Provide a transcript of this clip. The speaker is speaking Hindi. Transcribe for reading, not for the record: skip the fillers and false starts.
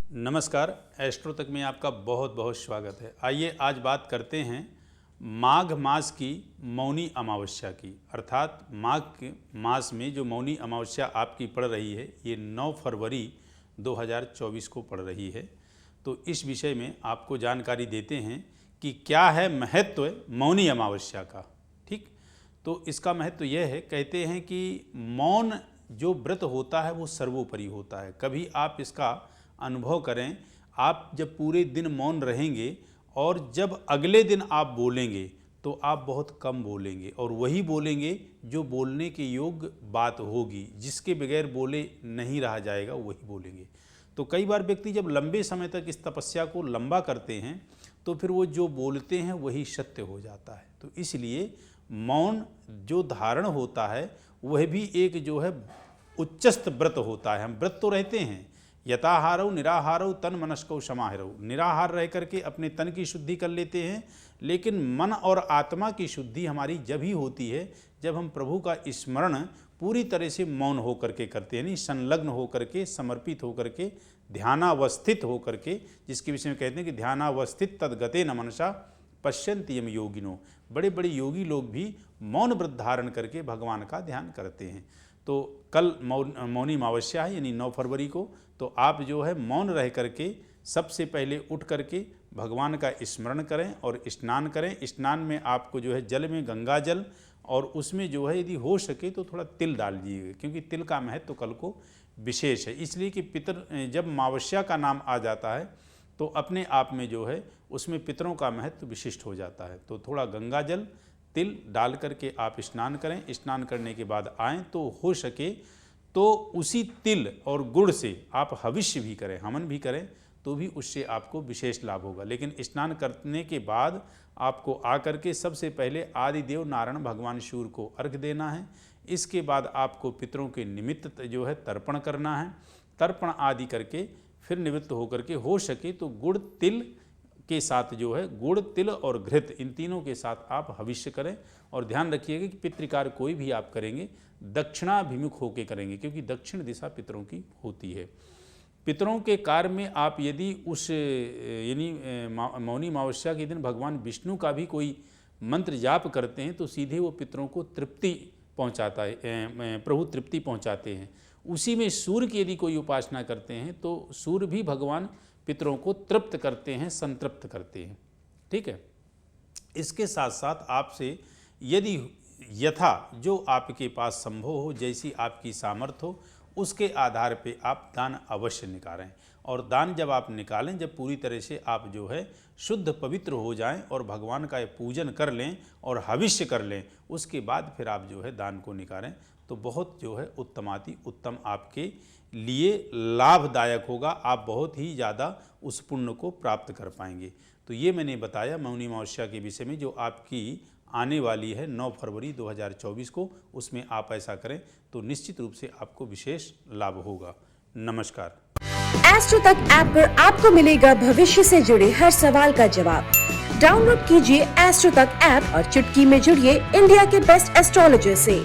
नमस्कार, एस्ट्रो तक में आपका बहुत बहुत स्वागत है। आइए आज बात करते हैं माघ मास की मौनी अमावस्या की, अर्थात माघ के मास में जो मौनी अमावस्या आपकी पड़ रही है ये 9 फरवरी 2024 को पड़ रही है। तो इस विषय में आपको जानकारी देते हैं कि क्या है महत्व मौनी अमावस्या का। ठीक, तो इसका महत्व यह है, कहते हैं कि मौन जो व्रत होता है वो सर्वोपरि होता है। कभी आप इसका अनुभव करें, आप जब पूरे दिन मौन रहेंगे और जब अगले दिन आप बोलेंगे तो आप बहुत कम बोलेंगे और वही बोलेंगे जो बोलने के योग्य बात होगी, जिसके बगैर बोले नहीं रहा जाएगा वही बोलेंगे। तो कई बार व्यक्ति जब लंबे समय तक इस तपस्या को लंबा करते हैं तो फिर वो जो बोलते हैं वही सत्य हो जाता है। तो इसलिए मौन जो धारण होता है वह भी एक जो है उच्चस्त व्रत होता है। हम व्रत तो रहते हैं, यथाहारौ निराहारौ तन मनस्कौ समाहिरौ, निराहार रह करके अपने तन की शुद्धि कर लेते हैं, लेकिन मन और आत्मा की शुद्धि हमारी जब ही होती है जब हम प्रभु का स्मरण पूरी तरह से मौन होकर के करते हैं, नहीं संलग्न होकर के, समर्पित होकर के, ध्यानावस्थित होकर के, जिसके विषय में कहते हैं कि ध्यानावस्थित तद्गते न मनसा पश्यन्ति यम योगिनो। बड़े बड़े योगी लोग भी मौन व्रत धारण करके भगवान का ध्यान करते हैं। तो कल मौनी अमावस्या है, यानी 9 फरवरी को। तो आप जो है मौन रह करके सबसे पहले उठ करके भगवान का स्मरण करें और स्नान करें। स्नान में आपको जो है जल में गंगा जल और उसमें जो है यदि हो सके तो थोड़ा तिल डाल दीजिएगा, क्योंकि तिल का महत्व तो कल को विशेष है। इसलिए कि पितर जब अमावस्या का नाम आ जाता है तो अपने आप में जो है उसमें पितरों का महत्व विशिष्ट हो जाता है। तो थोड़ा गंगा जल तिल डाल करके आप स्नान करें। स्नान करने के बाद आएँ तो हो सके तो उसी तिल और गुड़ से आप हविष्य भी करें, हवन भी करें, तो भी उससे आपको विशेष लाभ होगा। लेकिन स्नान करने के बाद आपको आकर के सबसे पहले आदिदेव नारायण भगवान सूर्य को अर्घ्य देना है। इसके बाद आपको पितरों के निमित्त जो है तर्पण करना है। तर्पण आदि करके फिर निवृत्त होकर के हो सके तो गुड़ तिल के साथ जो है गुड़ तिल और घृत, इन तीनों के साथ आप हविष्य करें। और ध्यान रखिएगा कि पितृकार कोई भी आप करेंगे दक्षिणाभिमुख होकर करेंगे, क्योंकि दक्षिण दिशा पितरों की होती है। पितरों के कार्य में आप यदि उस यानी मौनी अमावस्या के दिन भगवान विष्णु का भी कोई मंत्र जाप करते हैं तो सीधे वो पितरों को तृप्ति पहुंचाता है, प्रभु तृप्ति पहुंचाते हैं। उसी में सूर्य की यदि कोई उपासना करते हैं तो सूर्य भी भगवान पितरों को तृप्त करते हैं, संतृप्त करते हैं। ठीक है, इसके साथ साथ आपसे यदि यथा जो आपके पास संभव हो, जैसी आपकी सामर्थ्य हो, उसके आधार पे आप दान अवश्य निकालें। और दान जब आप निकालें, जब पूरी तरह से आप जो है शुद्ध पवित्र हो जाएं और भगवान का पूजन कर लें और हविष्य कर लें, उसके बाद फिर आप जो है दान को निकालें तो बहुत जो है उत्तमाति उत्तम आपके लिए लाभदायक होगा। आप बहुत ही ज़्यादा उस पुण्य को प्राप्त कर पाएंगे। तो ये मैंने बताया मौनी अमावस्या के विषय में, जो आपकी आने वाली है 9 फरवरी 2024 को। उसमें आप ऐसा करें तो निश्चित रूप से आपको विशेष लाभ होगा। नमस्कार। एस्ट्रो तक ऐप पर आपको मिलेगा भविष्य से जुड़े हर सवाल का जवाब। डाउनलोड कीजिए एस्ट्रो तक ऐप और चुटकी में जुड़िए इंडिया के बेस्ट एस्ट्रोलॉजर से।